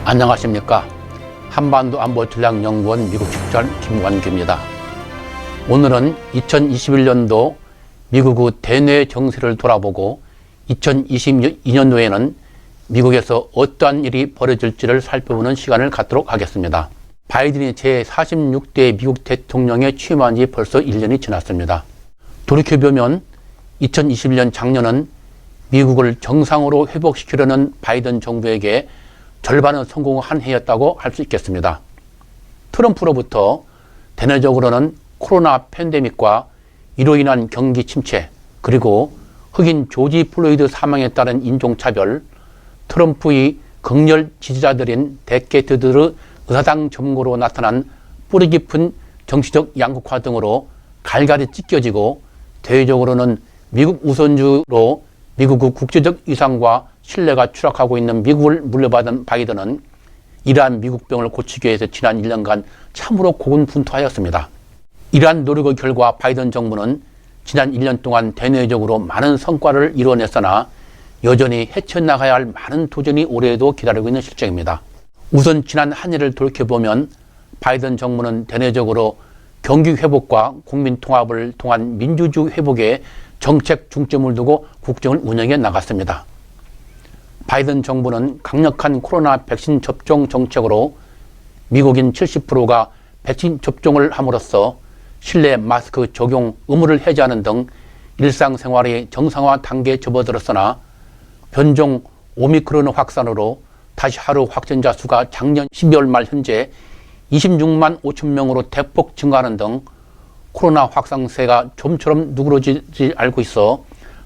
안녕하십니까. 한반도 안보 전략연구원 미국 직전 김관규입니다. 오늘은 2021년도 미국의 대내 정세를 돌아보고 2022년도에는 미국에서 어떠한 일이 벌어질지를 살펴보는 시간을 갖도록 하겠습니다. 바이든이 제46대 미국 대통령에 취임한 지 벌써 1년이 지났습니다. 돌이켜보면 2021년 작년은 미국을 정상으로 회복시키려는 바이든 정부에게 절반은 성공한 해였다고 할 수 있겠습니다. 트럼프로부터 대내적으로는 코로나 팬데믹과 이로 인한 경기 침체, 그리고 흑인 조지 플로이드 사망에 따른 인종차별, 트럼프의 극렬 지지자들인 데캐트들의 의사당 점거로 나타난 뿌리 깊은 정치적 양극화 등으로 갈갈이 찢겨지고 대외적으로는 미국 우선주로 미국의 국제적 위상과 신뢰가 추락하고 있는 미국을 물려받은 바이든은 이러한 미국병을 고치기 위해서 지난 1년간 참으로 고군분투하였습니다. 이러한 노력의 결과 바이든 정부는 지난 1년 동안 대내적으로 많은 성과를 이뤄냈으나 여전히 헤쳐나가야 할 많은 도전이 올해에도 기다리고 있는 실정입니다. 우선 지난 한 해를 돌이켜보면 바이든 정부는 대내적으로 경기 회복과 국민 통합을 통한 민주주의 회복에 정책 중점을 두고 국정을 운영해 나갔습니다. 바이든 정부는 강력한 코로나 백신 접종 정책으로 미국인 70%가 백신 접종을 함으로써 실내 마스크 적용 의무를 해제하는 등 일상생활의 정상화 단계에 접어들었으나 변종 오미크론 확산으로 다시 하루 확진자 수가 작년 12월 말 현재 26만 5천 명으로 대폭 증가하는 등 코로나 확산세가 좀처럼 누그러지지 않고 있어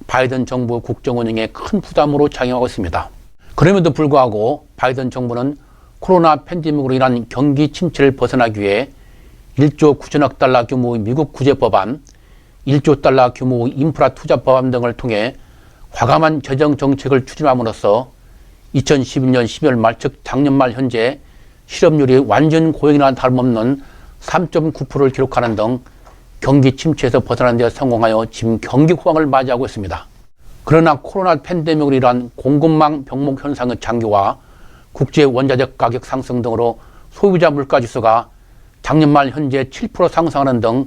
바이든 정부 국정 운영에 큰 부담으로 작용하고 있습니다. 그럼에도 불구하고 바이든 정부는 코로나 팬데믹으로 인한 경기 침체를 벗어나기 위해 1조 9천억 달러 규모의 미국 구제 법안, 1조 달러 규모의 인프라 투자 법안 등을 통해 과감한 재정 정책을 추진함으로써 2012년 12월 말 즉 작년 말 현재 실업률이 완전 고용이나 다름없는 3.9%를 기록하는 등 경기 침체에서 벗어나는 데 성공하여 지금 경기 호황을 맞이하고 있습니다. 그러나 코로나 팬데믹으로 인한 공급망 병목 현상의 장기화, 국제 원자재 가격 상승 등으로 소비자 물가지수가 작년 말 현재 7% 상승하는 등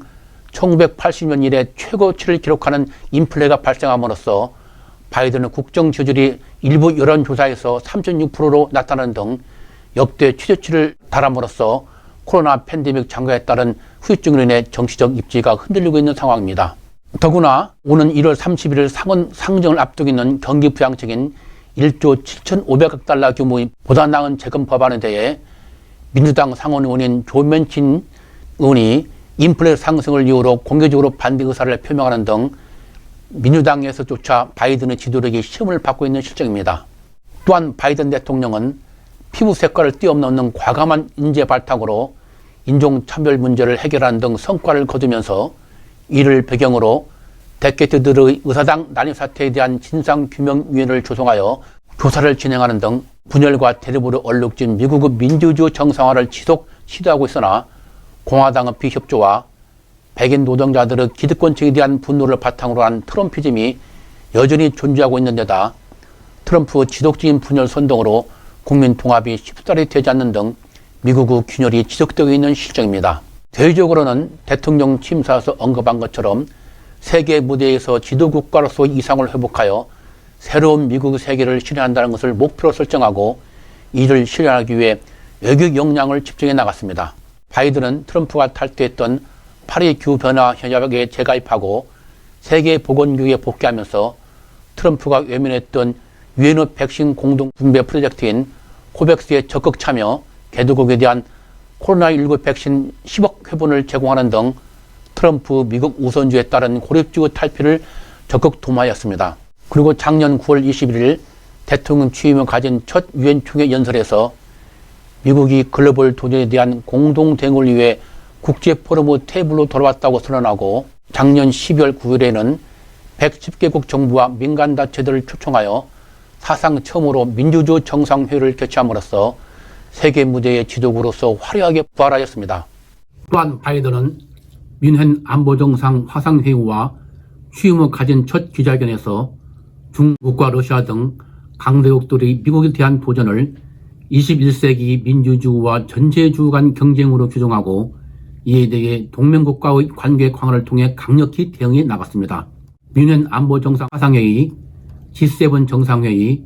1980년 이래 최고치를 기록하는 인플레가 발생함으로써 바이든의 국정 지지율이 일부 여론조사에서 3.6%로 나타나는 등 역대 최저치를 달함으로써 코로나 팬데믹 장기화에 따른 후유증으로 인해 정치적 입지가 흔들리고 있는 상황입니다. 더구나 오는 1월 31일 상원 상정을 앞두고 있는 경기 부양책인 1조 7,500억 달러 규모의 보다 나은 재금 법안에 대해 민주당 상원 의원인 조 맨친 의원이 인플레 상승을 이유로 공개적으로 반대 의사를 표명하는 등 민주당에서조차 바이든의 지도력이 시험을 받고 있는 실정입니다. 또한 바이든 대통령은 피부 색깔을 뛰어넘는 과감한 인재 발탁으로 인종차별 문제를 해결하는 등 성과를 거두면서 이를 배경으로 데캐트들의 의사당 난입 사태에 대한 진상규명위원회를 조성하여 조사를 진행하는 등 분열과 대립으로 얼룩진 미국의 민주주의 정상화를 지속 시도하고 있으나 공화당의 비협조와 백인 노동자들의 기득권층에 대한 분노를 바탕으로 한 트럼피즘이 여전히 존재하고 있는 데다 트럼프 지속적인 분열 선동으로 국민 통합이 쉽사리 되지 않는 등 미국의 균열이 지속되고 있는 실정입니다. 대외적으로는 대통령 취임사에서 언급한 것처럼 세계 무대에서 지도국가로서의 이상을 회복하여 새로운 미국의 세계를 실현한다는 것을 목표로 설정하고 이를 실현하기 위해 외교 역량을 집중해 나갔습니다. 바이든은 트럼프가 탈퇴했던 파리 기후변화 협약에 재가입하고 세계보건기구에 복귀하면서 트럼프가 외면했던 유엔의 백신 공동 분배 프로젝트인 코백스에 적극 참여, 개도국에 대한 코로나19 백신 10억 회분을 제공하는 등 트럼프 미국 우선주에 따른 고립주의 탈피를 적극 도모하였습니다. 그리고 작년 9월 21일 대통령 취임을 가진 첫 유엔 총회 연설에서 미국이 글로벌 도전에 대한 공동 대응을 위해 국제 포럼의 테이블로 돌아왔다고 선언하고 작년 12월 9일에는 110개국 정부와 민간단체들을 초청하여 사상 처음으로 민주주의 정상회의를 개최함으로써 세계 무대의 지도국으로서 화려하게 부활하였습니다. 또한 바이든은 뮌헨 안보정상 화상회의와 취임 후 가진 첫 기자회견에서 중국과 러시아 등 강대국들이 미국에 대한 도전을 21세기 민주주의와 전제주의 간 경쟁으로 규정하고 이에 대해 동맹국가의 관계 강화를 통해 강력히 대응해 나갔습니다. 유엔 안보정상화상회의, G7 정상회의,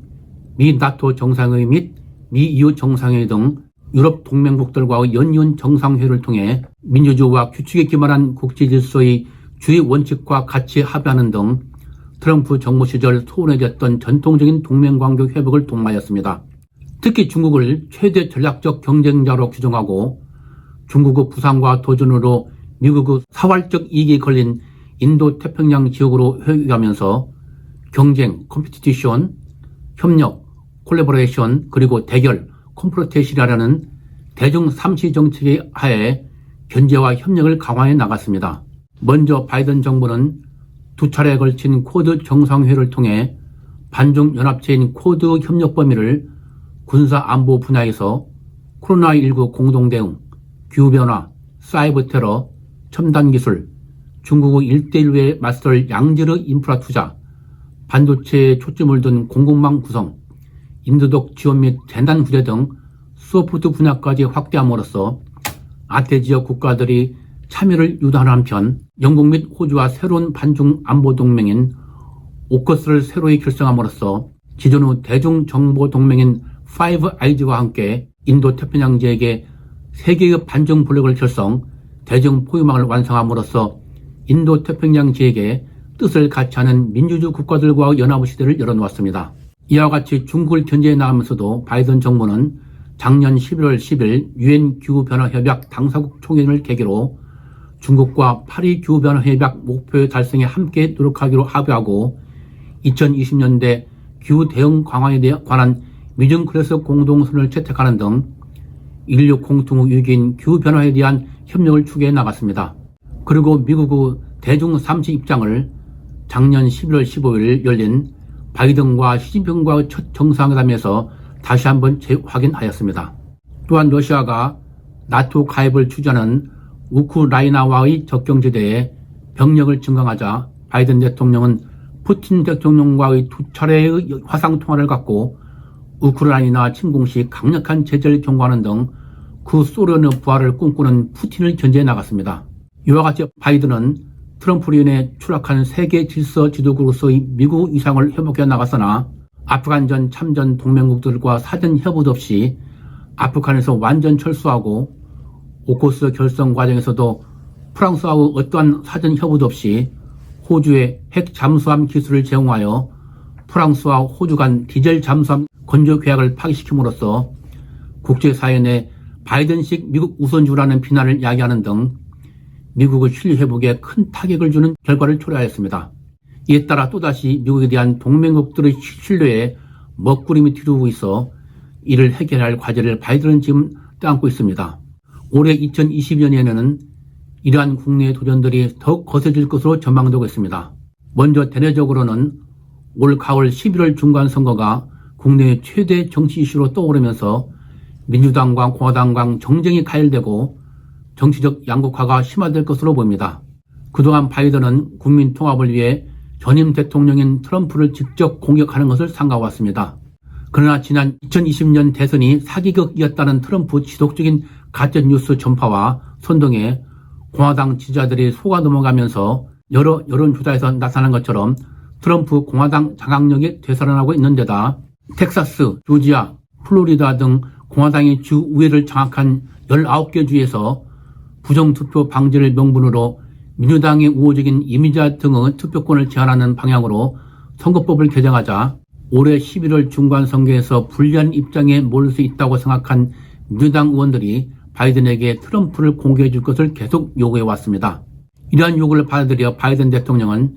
미 나토 정상회의 및 미 EU 정상회의 등 유럽 동맹국들과의 연이은 정상회의를 통해 민주주의와 규칙에 기반한 국제질서의 주요 원칙과 가치에 합의하는 등 트럼프 정부 시절 소원해졌던 전통적인 동맹관계 회복을 독려하였습니다. 특히 중국을 최대 전략적 경쟁자로 규정하고 중국의 부상과 도전으로 미국의 사활적 이익이 걸린 인도태평양 지역으로 회귀하면서 경쟁, 컴피티션, 협력, 콜래보레이션, 그리고 대결, 컴프로테이션이라는 대중 3시 정책의 하에 견제와 협력을 강화해 나갔습니다. 먼저 바이든 정부는 두 차례에 걸친 쿼드 정상회의를 통해 반중 연합체인 쿼드 협력 범위를 군사 안보 분야에서 코로나19 공동대응, 기후변화, 사이버 테러, 첨단 기술, 중국의 1대1에 맞설 양질의 인프라 투자, 반도체에 초점을 둔 공급망 구성, 인도적 지원 및 재난 구제 등 소프트 분야까지 확대함으로써 아태 지역 국가들이 참여를 유도하는 한편 영국 및 호주와 새로운 반중 안보 동맹인 오커스를 새로이 결성함으로써 기존의 대중 정보 동맹인 파이브 아이즈와 함께 인도 태평양 지역에 세계의 반중 블록을 결성, 대중 포유망을 완성함으로써 인도 태평양 지역에 뜻을 같이 하는 민주주의 국가들과의 연합의 시대를 열어놓았습니다. 이와 같이 중국을 견제해 나가면서도 바이든 정부는 작년 11월 10일 유엔 기후변화협약 당사국 총회를 계기로 중국과 파리 기후변화협약 목표 달성에 함께 노력하기로 합의하고 2020년대 기후 대응 강화에 관한 미중 클래스 공동선을 채택하는 등 인류 공통의 위기인 기후변화에 대한 협력을 추구해 나갔습니다. 그리고 미국의 대중 3시 입장을 작년 11월 15일 열린 바이든과 시진핑과의 첫 정상회담에서 다시 한번 재확인하였습니다. 또한 러시아가 나토 가입을 추진하는 우크라이나와의 접경지대에 병력을 증강하자 바이든 대통령은 푸틴 대통령과의 두 차례의 화상통화를 갖고 우크라이나 침공 시 강력한 제재를 경고하는 등 그 소련의 부활을 꿈꾸는 푸틴을 견제해 나갔습니다. 이와 같이 바이든은 트럼프로 인해 추락한 세계 질서 지도국으로서의 미국 위상을 회복해 나갔으나 아프간전 참전 동맹국들과 사전 협의도 없이 아프간에서 완전 철수하고 오코스 결성 과정에서도 프랑스와의 어떠한 사전 협의도 없이 호주에 핵 잠수함 기술을 제공하여 프랑스와 호주 간 디젤 잠수함 건조 계약을 파기시킴으로써 국제사회 내 바이든식 미국 우선주라는 비난을 야기하는 등 미국의 신뢰 회복에 큰 타격을 주는 결과를 초래하였습니다. 이에 따라 또다시 미국에 대한 동맹국들의 신뢰에 먹구름이 뒤르고 있어 이를 해결할 과제를 바이든은 지금 떠안고 있습니다. 올해 2020년에는 이러한 국내의 도전들이 더욱 거세질 것으로 전망되고 있습니다. 먼저 대내적으로는 올 가을 11월 중간선거가 국내의 최대 정치 이슈로 떠오르면서 민주당과 공화당과 정쟁이 가열되고 정치적 양극화가 심화될 것으로 보입니다. 그동안 바이든은 국민 통합을 위해 전임 대통령인 트럼프를 직접 공격하는 것을 삼가왔습니다. 그러나 지난 2020년 대선이 사기극이었다는 트럼프 지속적인 가짜뉴스 전파와 선동에 공화당 지지자들이 속아 넘어가면서 여러 여론조사에서 나타난 것처럼 트럼프 공화당 장악력이 되살아나고 있는 데다 텍사스, 조지아, 플로리다 등 공화당의 주 우회를 장악한 19개 주에서 부정투표 방지를 명분으로 민주당의 우호적인 이미자 등의 투표권을 제한하는 방향으로 선거법을 개정하자 올해 11월 중간선거에서 불리한 입장에 몰릴 수 있다고 생각한 민주당 의원들이 바이든에게 트럼프를 공개해 줄 것을 계속 요구해 왔습니다. 이러한 요구를 받아들여 바이든 대통령은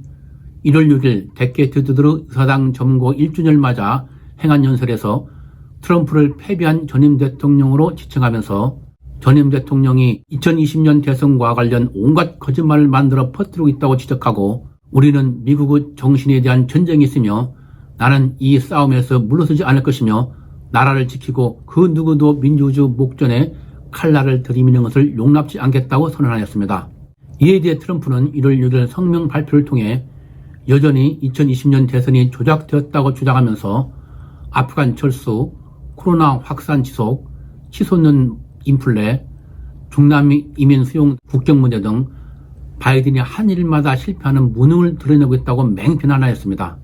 1월 6일 데케트드의 의사당 점거 1주년을 맞아 행한 연설에서 트럼프를 패배한 전임 대통령으로 지칭하면서 전임 대통령이 2020년 대선과 관련 온갖 거짓말을 만들어 퍼뜨리고 있다고 지적하고 우리는 미국의 정신에 대한 전쟁이 있으며 나는 이 싸움에서 물러서지 않을 것이며 나라를 지키고 그 누구도 민주주의 목전에 칼날을 들이미는 것을 용납지 않겠다고 선언하였습니다. 이에 대해 트럼프는 1월 6일 성명 발표를 통해 여전히 2020년 대선이 조작되었다고 주장하면서 아프간 철수, 코로나 확산 지속, 치솟는 인플레, 중남미 이민 수용 국경 문제 등 바이든이 한 일마다 실패하는 무능을 드러내고 있다고 맹비난하였습니다.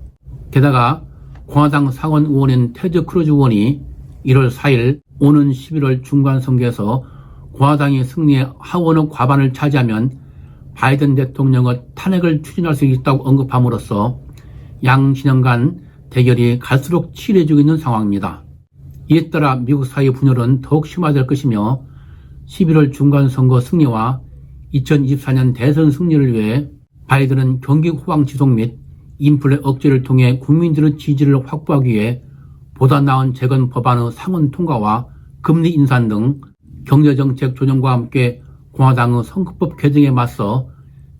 게다가 공화당 상원 의원인 테드 크루즈 의원이 1월 4일 오는 11월 중간선거에서 공화당이 승리해 하원의 과반을 차지하면 바이든 대통령의 탄핵을 추진할 수 있다고 언급함으로써 양 진영 간 대결이 갈수록 치열해지고 있는 상황입니다. 이에 따라 미국 사회 분열은 더욱 심화될 것이며 11월 중간선거 승리와 2024년 대선 승리를 위해 바이든은 경기 호황 지속 및 인플레 억제를 통해 국민들의 지지를 확보하기 위해 보다 나은 재건 법안의 상원 통과와 금리 인상 등 경제정책 조정과 함께 공화당의 선거법 개정에 맞서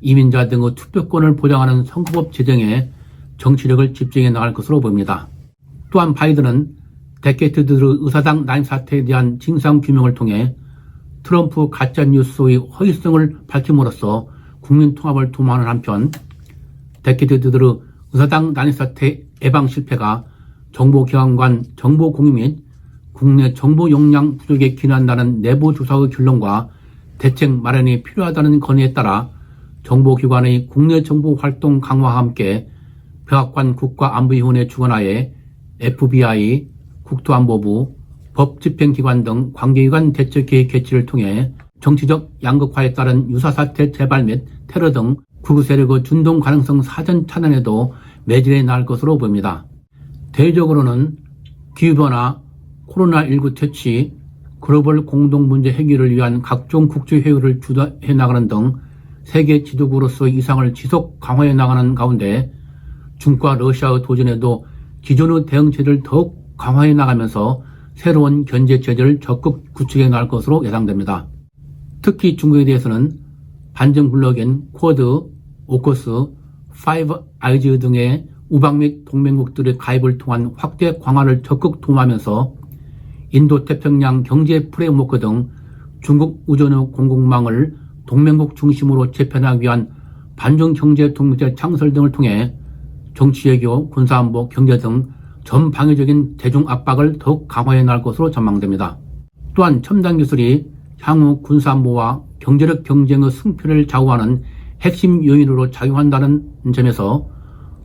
이민자 등의 투표권을 보장하는 선거법 제정에 정치력을 집중해 나갈 것으로 보입니다. 또한 바이든은 데캐트들의 의사당 난입 사태에 대한 진상규명을 통해 트럼프 가짜뉴스의 허위성을 밝힘으로써 국민 통합을 도모하는 한편 데캐트들의 의사당 난입 사태 예방 실패가 정보기관 간 정보 공유 및 국내 정보 역량 부족에 기인한다는 내부 조사의 결론과 대책 마련이 필요하다는 건의에 따라 정보기관의 국내 정보 활동 강화와 함께 백악관 국가안보위원회 주관하에 FBI, 국토안보부, 법집행기관 등 관계기관 대책계획 개최를 통해 정치적 양극화에 따른 유사사태 재발 및 테러 등 극우 세력의 준동 가능성 사전 차단에도 매진해 나갈 것으로 보입니다. 대외적으로는 기후변화, 코로나19 퇴치, 글로벌 공동문제 해결을 위한 각종 국제회의를 주도해 나가는 등 세계 지도국으로서의 이상을 지속 강화해 나가는 가운데 중국과 러시아의 도전에도 기존의 대응체제를 더욱 강화해 나가면서 새로운 견제 체제를 적극 구축해 나갈 것으로 예상됩니다. 특히 중국에 대해서는 반정 블록인 쿼드, 오커스, 파이브 아이즈 등의 우방 및 동맹국들의 가입을 통한 확대 강화를 적극 도모하면서 인도태평양 경제 프레임워크 등 중국 의존의 공급망을 동맹국 중심으로 재편하기 위한 반중경제 동맹체 창설 등을 통해 정치외교, 군사안보, 경제 등 전 방위적인 대중 압박을 더욱 강화해 나갈 것으로 전망됩니다. 또한 첨단 기술이 향후 군사안보와 경제력 경쟁의 승패를 좌우하는 핵심 요인으로 작용한다는 점에서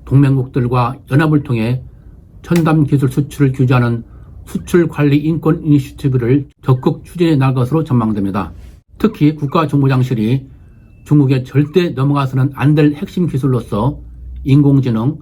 동맹국들과 연합을 통해 첨단 기술 수출을 규제하는 수출관리 인권 이니시티브를 적극 추진해 나갈 것으로 전망됩니다. 특히 국가정보장실이 중국에 절대 넘어가서는 안 될 핵심 기술로서 인공지능,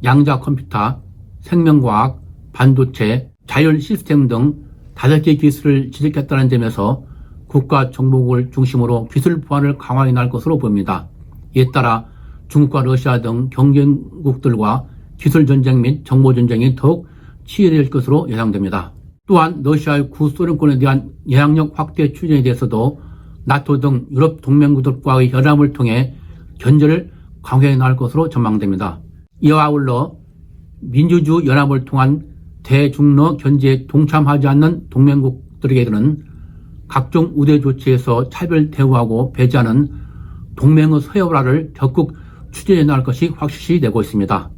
양자 컴퓨터, 생명과학, 반도체, 자율 시스템 등 5개 기술을 지적했다는 점에서 국가정보국을 중심으로 기술 보완을 강화해 나갈 것으로 보입니다. 이에 따라 중국과 러시아 등 경쟁국들과 기술 전쟁 및 정보 전쟁이 더욱 치열해질 것으로 예상됩니다. 또한 러시아의 구소련권에 대한 영향력 확대 추진에 대해서도 나토 등 유럽 동맹국들과의 연합을 통해 견제를 강화해 나갈 것으로 전망됩니다. 이와 아울러 민주주의 연합을 통한 대중러 견제에 동참하지 않는 동맹국들에게는 각종 우대 조치에서 차별 대우하고 배제하는 동맹의 서열화를 적극 추진해 나갈 것이 확실시 되고 있습니다.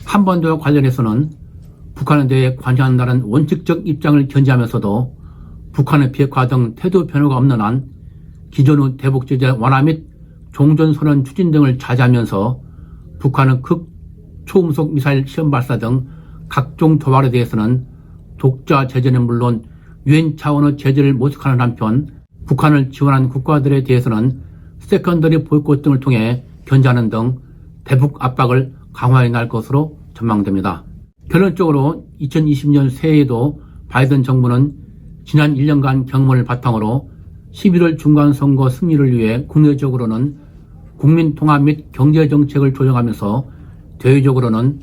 한반도와 관련해서는 북한에 대해 관여한다는 원칙적 입장을 견지하면서도 북한의 비핵화 등 태도 변화가 없는 한 기존의 대북제재 완화 및 종전선언 추진 등을 자제하면서 북한의 극초음속 미사일 시험 발사 등 각종 도발에 대해서는 독자 제재는 물론 유엔 차원의 제재를 모색하는 한편 북한을 지원한 국가들에 대해서는 세컨더리 보이콧 등을 통해 견제하는 등 대북 압박을 강화해 나갈 것으로 전망됩니다. 결론적으로 2020년 새해에도 바이든 정부는 지난 1년간 경험을 바탕으로 11월 중간선거 승리를 위해 국내적으로는 국민 통합 및 경제 정책을 조정하면서 대외적으로는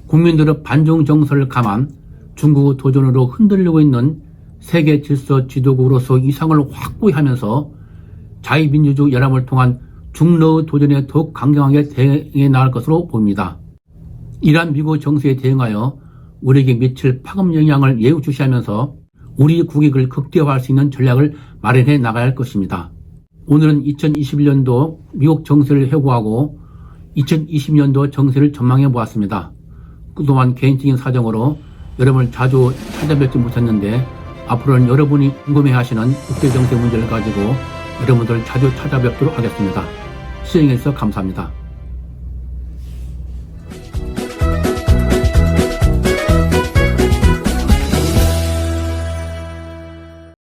국민들의 반중 정서를 감안 중국의 도전으로 흔들리고 있는 세계 질서 지도국으로서 이상을 확고히 하면서 자유민주주의 연합을 통한 중러의 도전에 더욱 강경하게 대응해 나갈 것으로 보입니다. 이러한 미국 정세에 대응하여 우리에게 미칠 파급 영향을 예우주시하면서 우리 국익을 극대화할 수 있는 전략을 마련해 나가야 할 것입니다. 오늘은 2021년도 미국 정세를 회고하고 2020년도 정세를 전망해 보았습니다. 그동안 개인적인 사정으로 여러분을 자주 찾아뵙지 못했는데 앞으로는 여러분이 궁금해하시는 국제정세 문제를 가지고 여러분들 자주 찾아뵙도록 하겠습니다. 시청해주셔서 감사합니다.